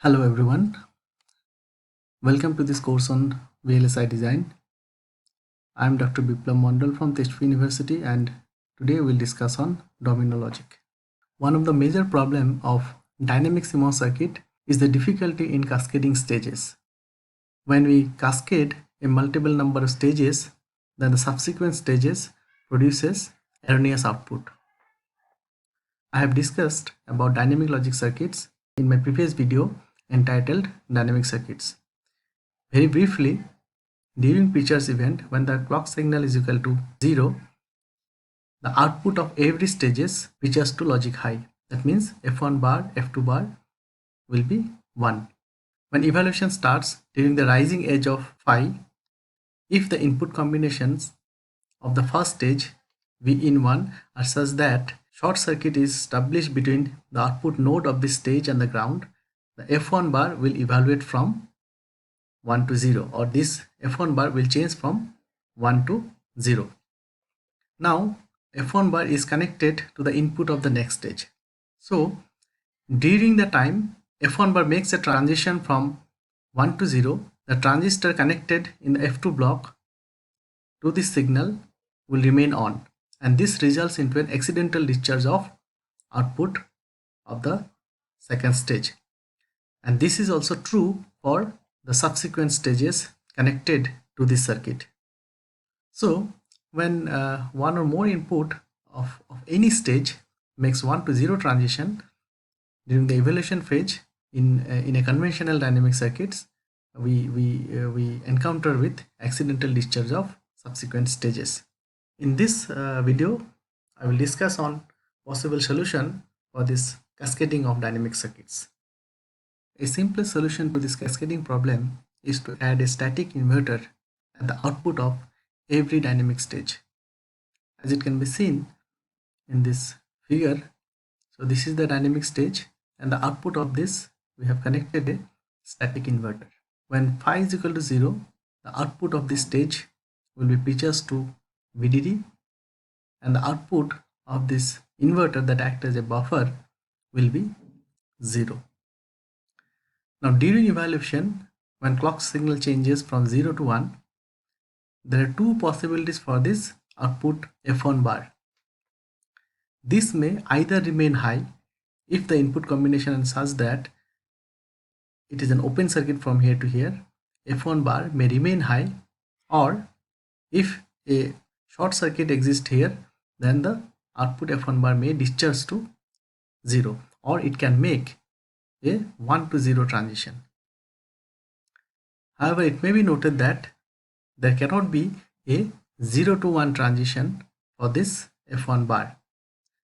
Hello everyone, welcome to this course on VLSI design. I am Dr. Biplab Mondal from Teshvi University and today we'll discuss on domino logic. One of the major problem of dynamic CMOS circuit is the difficulty in cascading stages. When we cascade a multiple number of stages, then the subsequent stages produces erroneous output. I have discussed about dynamic logic circuits in my previous video entitled Dynamic Circuits. Very briefly, during Pitcher's event, when the clock signal is equal to 0, the output of every stages pitches to logic high. That means F1 bar, F2 bar will be 1. When evaluation starts during the rising edge of phi, if the input combinations of the first stage V in 1 are such that short circuit is established between the output node of this stage and the ground, the F1 bar will evaluate from 1 to 0, or this F1 bar will change from 1 to 0. Now F1 bar is connected to the input of the next stage. So during the time F1 bar makes a transition from 1 to 0, the transistor connected in the F2 block to this signal will remain on, and this results into an accidental discharge of output of the second stage. And this is also true for the subsequent stages connected to this circuit. So when one or more input of any stage makes 1 to 0 transition during the evaluation phase in a conventional dynamic circuits, we encounter with accidental discharge of subsequent stages. In this video, I will discuss on possible solution for this cascading of dynamic circuits. A simplest solution to this cascading problem is to add a static inverter at the output of every dynamic stage. As it can be seen in this figure, so this is the dynamic stage, and the output of this we have connected a static inverter. When phi is equal to 0, the output of this stage will be pitches to VDD, and the output of this inverter that acts as a buffer will be 0. Now during evaluation, when clock signal changes from 0 to 1, there are two possibilities for this output F1 bar. This may either remain high if the input combination is such that it is an open circuit from here to here, F1 bar may remain high, or if a short circuit exists here, then the output F1 bar may discharge to 0, or it can make a 1 to 0 transition. However, it may be noted that there cannot be a 0 to 1 transition for this F1 bar.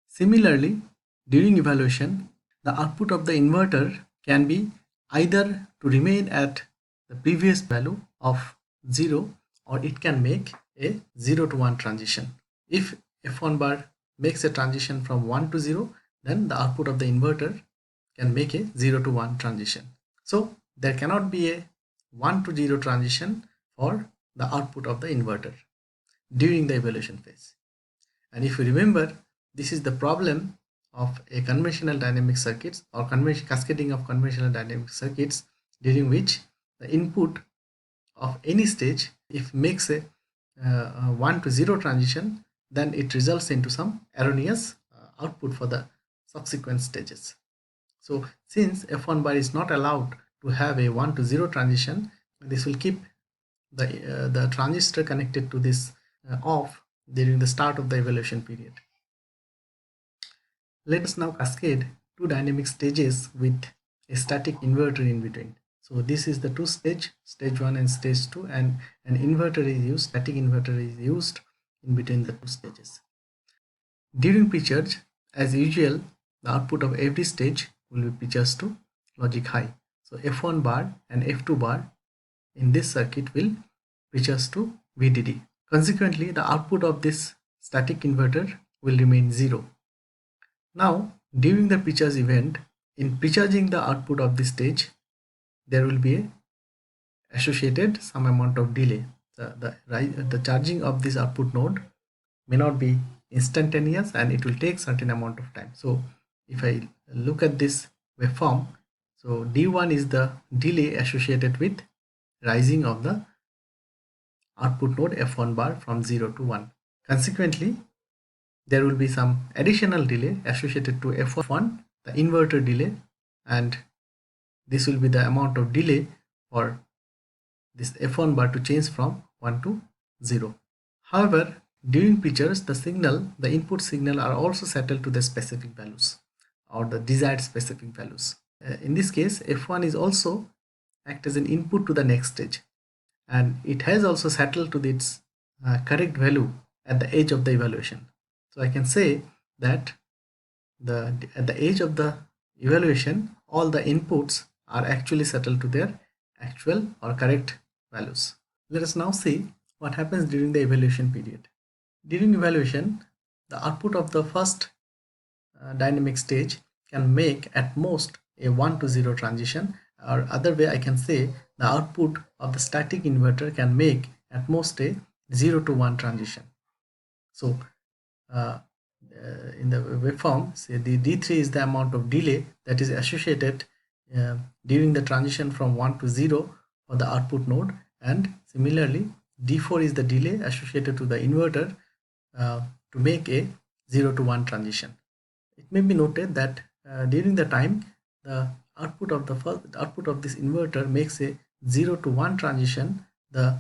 Similarly, during evaluation, the output of the inverter can be either to remain at the previous value of 0, or it can make a 0 to 1 transition. If F1 bar makes a transition from 1 to 0, then the output of the inverter can make a 0 to 1 transition. So there cannot be a 1 to 0 transition for the output of the inverter during the evaluation phase. And if you remember, this is the problem of a conventional dynamic circuits, or cascading of conventional dynamic circuits, during which the input of any stage, if makes a 1 to 0 transition, then it results into some erroneous output for the subsequent stages. So since F1 bar is not allowed to have a 1 to 0 transition, this will keep the transistor connected to this off during the start of the evaluation period. Let us now cascade two dynamic stages with a static inverter in between. So this is the two stage 1 and stage 2, and an inverter is used, static inverter is used in between the two stages. During pre-charge, as usual, the output of every stage will be pitches to logic high. So F1 bar and F2 bar in this circuit will pitches to VDD. Consequently, the output of this static inverter will remain 0. Now, during the pre-charge event, in pre-charging the output of this stage, there will be associated some amount of delay. The charging of this output node may not be instantaneous, and it will take certain amount of time. So if I look at this waveform, So D1 is the delay associated with rising of the output node F1 bar from 0 to 1. Consequently, there will be some additional delay associated to F1, the inverter delay, and this will be the amount of delay for this F1 bar to change from 1 to 0. However, during pitchers, the input signal are also settled to the specific values or the desired specific values. In this case, F1 is also act as an input to the next stage, and it has also settled to its correct value at the edge of the evaluation. So I can say that at the edge of the evaluation, all the inputs are actually settled to their actual or correct values. Let us now see what happens during the evaluation period. During evaluation, the output of the first dynamic stage can make at most a 1 to 0 transition, or other way I can say the output of the static inverter can make at most a 0 to 1 transition. So in the waveform, say the D3 is the amount of delay that is associated during the transition from 1 to 0 for the output node, and similarly D4 is the delay associated to the inverter to make a 0 to 1 transition. It may be noted that during the time the output of this inverter makes a 0 to 1 transition, the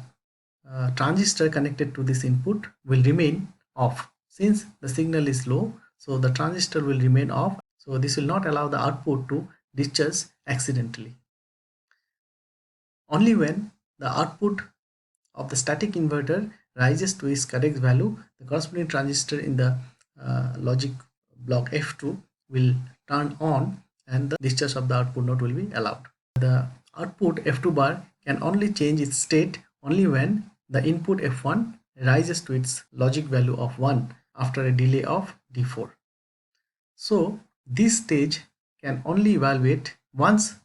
transistor connected to this input will remain off. Since the signal is low, so the transistor will remain off. So this will not allow the output to discharge accidentally. Only when the output of the static inverter rises to its correct value, the corresponding transistor in the logic block F2 will turn on and the discharge of the output node will be allowed. The output F2 bar can only change its state only when the input F1 rises to its logic value of 1 after a delay of D4. So this stage can only evaluate once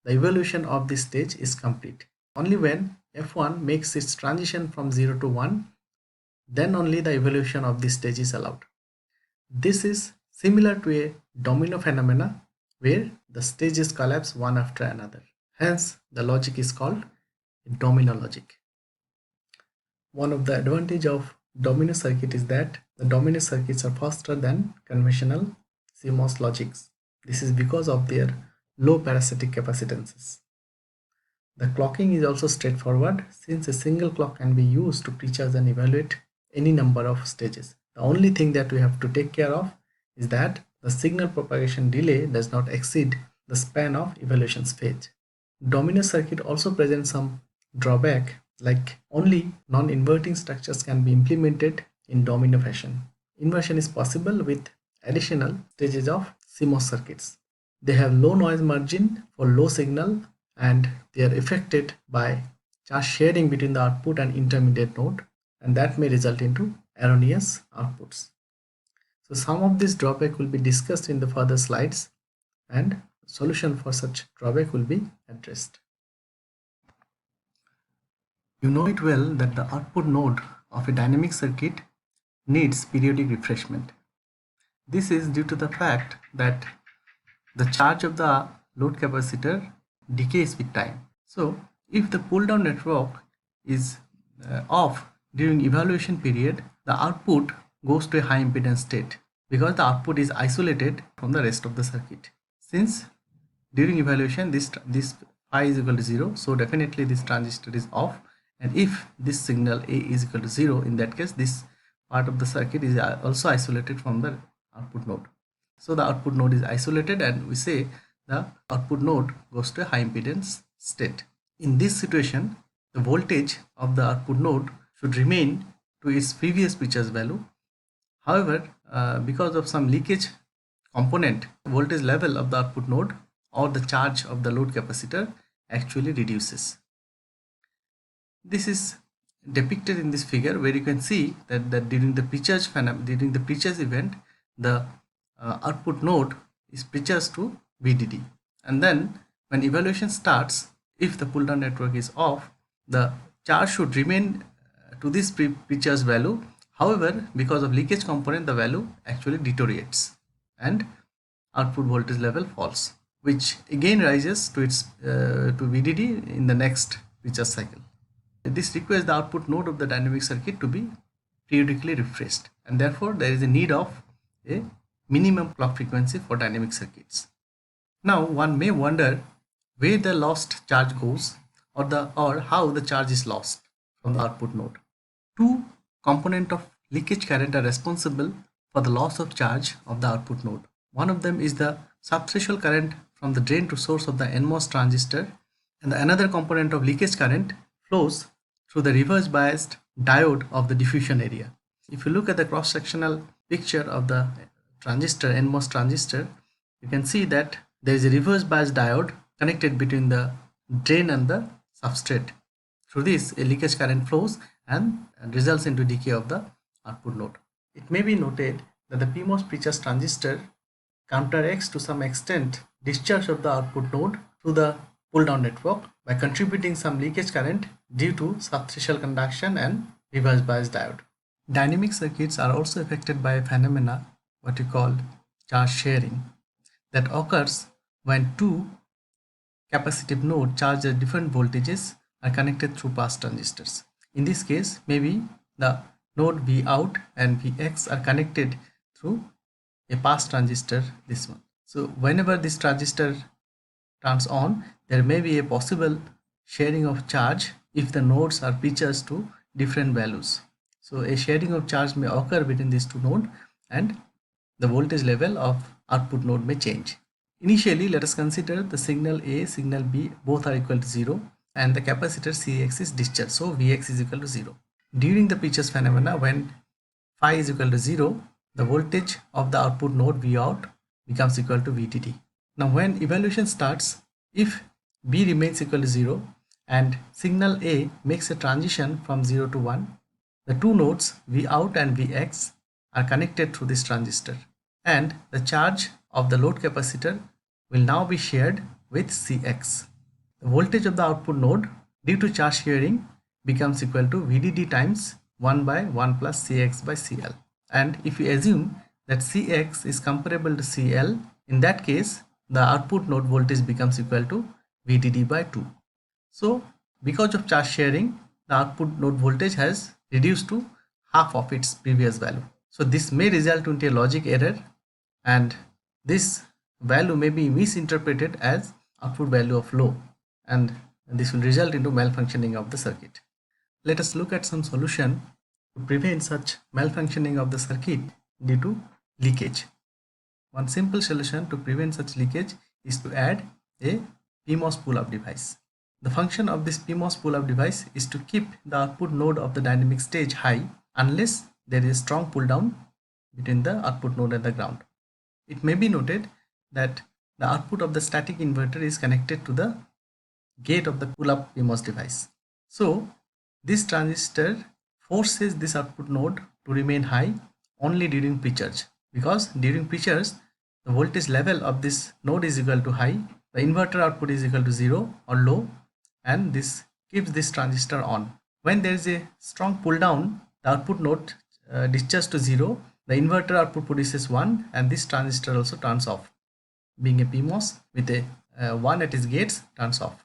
the evaluation of this stage is complete. Only when F1 makes its transition from 0 to 1, then only the evaluation of this stage is allowed. This is similar to a domino phenomena where the stages collapse one after another. Hence, the logic is called domino logic. One of the advantages of domino circuit is that the domino circuits are faster than conventional CMOS logics. This is because of their low parasitic capacitances. The clocking is also straightforward since a single clock can be used to precharge and evaluate any number of stages. The only thing that we have to take care of is that the signal propagation delay does not exceed the span of evaluation phase. Domino circuit also presents some drawback, like only non-inverting structures can be implemented in domino fashion. Inversion is possible with additional stages of CMOS circuits. They have low noise margin for low signal and they are affected by charge sharing between the output and intermediate node, and that may result into erroneous outputs. So some of this drawback will be discussed in the further slides and solution for such drawback will be addressed. You know it well that the output node of a dynamic circuit needs periodic refreshment. This is due to the fact that the charge of the load capacitor decays with time. So if the pull down network is off during evaluation period, the output goes to a high impedance state because the output is isolated from the rest of the circuit. Since during evaluation this phi is equal to 0, so definitely this transistor is off, and if this signal A is equal to 0, in that case this part of the circuit is also isolated from the output node. So the output node is isolated and we say the output node goes to a high impedance state. In this situation, the voltage of the output node should remain to its previous pitcher's value. However, because of some leakage component, the voltage level of the output node or the charge of the load capacitor actually reduces. This is depicted in this figure where you can see that during the pitcher's event, the output node is pitched to VDD, and then when evaluation starts, if the pull down network is off, the charge should remain to this pitcher's value. However, because of leakage component, the value actually deteriorates and output voltage level falls. which again rises to its to VDD in the next recharge cycle. This requires the output node of the dynamic circuit to be periodically refreshed, and therefore there is a need of a minimum clock frequency for dynamic circuits. Now one may wonder where the lost charge goes, or how the charge is lost from the output node. Two components of leakage current are responsible for the loss of charge of the output node. One of them is the subthreshold current from the drain to source of the NMOS transistor, and the another component of leakage current flows through the reverse biased diode of the diffusion area. If you look at the cross-sectional picture of the transistor, NMOS transistor, you can see that there is a reverse bias diode connected between the drain and the substrate. Through this, a leakage current flows and results into decay of the output node. It may be noted that the PMOS precharge transistor counteracts to some extent discharge of the output node through the pull-down network by contributing some leakage current due to subthreshold conduction and reverse bias diode. Dynamic circuits are also affected by a phenomena what we call charge sharing that occurs when two capacitive nodes charged at different voltages are connected through pass transistors. In this case, maybe the node V out and Vx are connected through a pass transistor, this one. So whenever this transistor turns on, there may be a possible sharing of charge if the nodes are precharged to different values. So a sharing of charge may occur between these two nodes, and the voltage level of output node may change. Initially, let us consider the signal A, signal B both are equal to 0, and the capacitor Cx is discharged, so Vx is equal to 0. During the precharge phenomena, when phi is equal to 0, the voltage of the output node V out becomes equal to VDD. Now when evaluation starts, if B remains equal to 0 and signal A makes a transition from 0 to 1, the two nodes V out and Vx are connected through this transistor, and the charge of the load capacitor will now be shared with Cx. The voltage of the output node due to charge sharing becomes equal to VDD times 1 by 1 plus Cx by Cl. And if we assume that Cx is comparable to Cl, in that case the output node voltage becomes equal to VDD by 2. So because of charge sharing, the output node voltage has reduced to half of its previous value. So this may result into a logic error, and this value may be misinterpreted as output value of low, and this will result into malfunctioning of the circuit. Let us look at some solution to prevent such malfunctioning of the circuit due to leakage. One simple solution to prevent such leakage is to add a PMOS pull-up device. The function of this PMOS pull-up device is to keep the output node of the dynamic stage high unless there is strong pull-down between the output node and the ground. It may be noted that the output of the static inverter is connected to the gate of the pull-up PMOS device. So this transistor forces this output node to remain high only during precharge, because during precharge the voltage level of this node is equal to high, the inverter output is equal to 0 or low, and this keeps this transistor on. When there is a strong pull down, the output node discharges to 0, the inverter output produces 1, and this transistor also turns off. Being a PMOS with a 1 at its gates, turns off.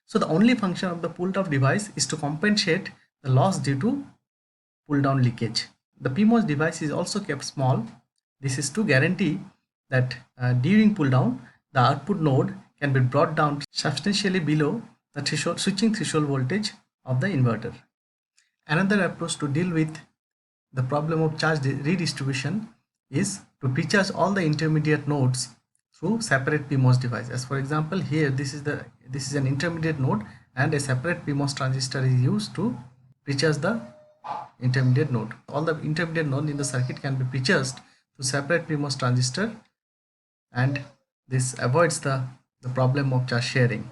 So the only function of the pull down device is to compensate the loss due to pull down leakage. The PMOS device is also kept small. This is to guarantee that during pull down, the output node can be brought down substantially below the switching threshold voltage of the inverter. Another approach to deal with the problem of charge redistribution is to precharge all the intermediate nodes through separate PMOS device. As for example, here this is an intermediate node, and a separate PMOS transistor is used to precharge the intermediate node. All the intermediate node in the circuit can be precharged to separate PMOS transistor, and this avoids the problem of charge sharing.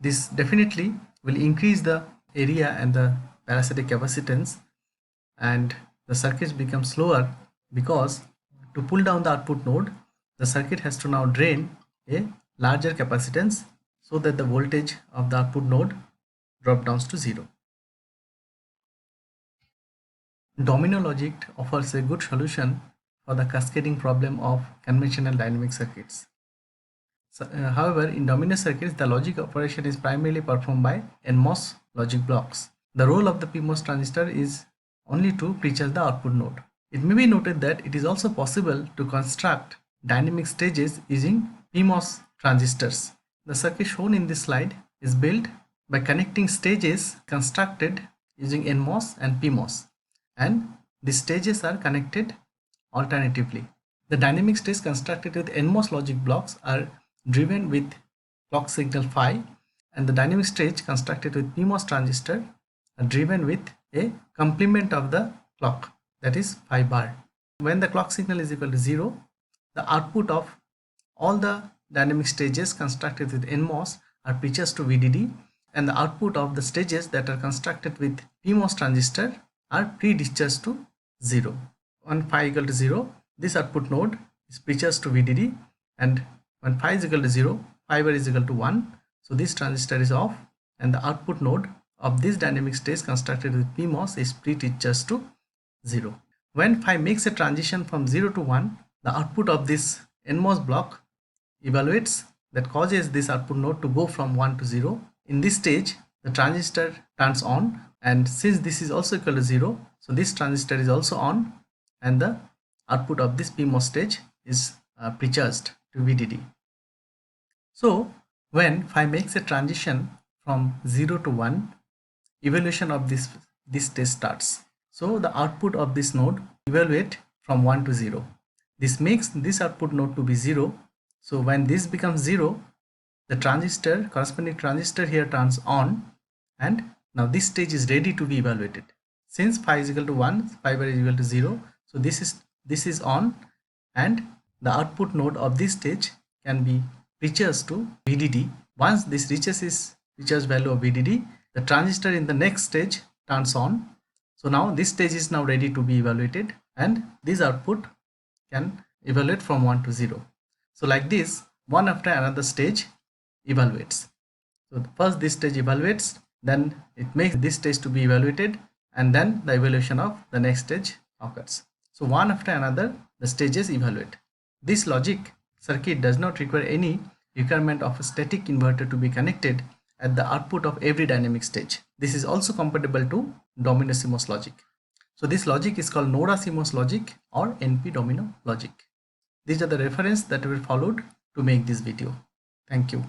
This definitely will increase the area and the parasitic capacitance, and the circuits become slower, because to pull down the output node, the circuit has to now drain a larger capacitance so that the voltage of the output node drop down to 0. Domino logic offers a good solution for the cascading problem of conventional dynamic circuits. However, in domino circuits, the logic operation is primarily performed by NMOS logic blocks. The role of the PMOS transistor is only to precharge the output node. It may be noted that it is also possible to construct dynamic stages using PMOS transistors. The circuit shown in this slide is built by connecting stages constructed using NMOS and PMOS, and these stages are connected alternatively. The dynamic stage constructed with NMOS logic blocks are driven with clock signal phi, and the dynamic stage constructed with PMOS transistor are driven with a complement of the clock, that is phi bar. When the clock signal is equal to 0, the output of all the dynamic stages constructed with NMOS are precharged to VDD, and the output of the stages that are constructed with PMOS transistor are pre-discharged to 0. When phi equal to 0, this output node is precharged to VDD, and when phi is equal to 0, phi bar is equal to 1. So this transistor is off, and the output node of this dynamic stage constructed with PMOS is pre-discharged to 0. When phi makes a transition from 0 to 1, the output of this NMOS block evaluates, that causes this output node to go from 1 to 0. In this stage, the transistor turns on, and since this is also equal to 0, so this transistor is also on, and the output of this PMOS stage is precharged to VDD. So when phi makes a transition from 0 to 1, evaluation of this stage starts. So the output of this node evaluate from 1 to 0. This makes this output node to be 0. So when this becomes 0, the corresponding transistor here turns on, and now this stage is ready to be evaluated. Since phi is equal to 1, phi bar is equal to 0, so this is on, and the output node of this stage can be precharged to VDD. Once this reaches its precharged value of VDD, the transistor in the next stage turns on. So now this stage is now ready to be evaluated, and this output can evaluate from 1 to 0. So like this, one after another stage evaluates. So first this stage evaluates, then it makes this stage to be evaluated, and then the evaluation of the next stage occurs. So one after another the stages evaluate. This logic circuit does not require any requirement of a static inverter to be connected at the output of every dynamic stage. This is also compatible to domino CMOS logic. So this logic is called NODA CMOS logic or NP domino logic. These are the references that were followed to make this video. Thank you.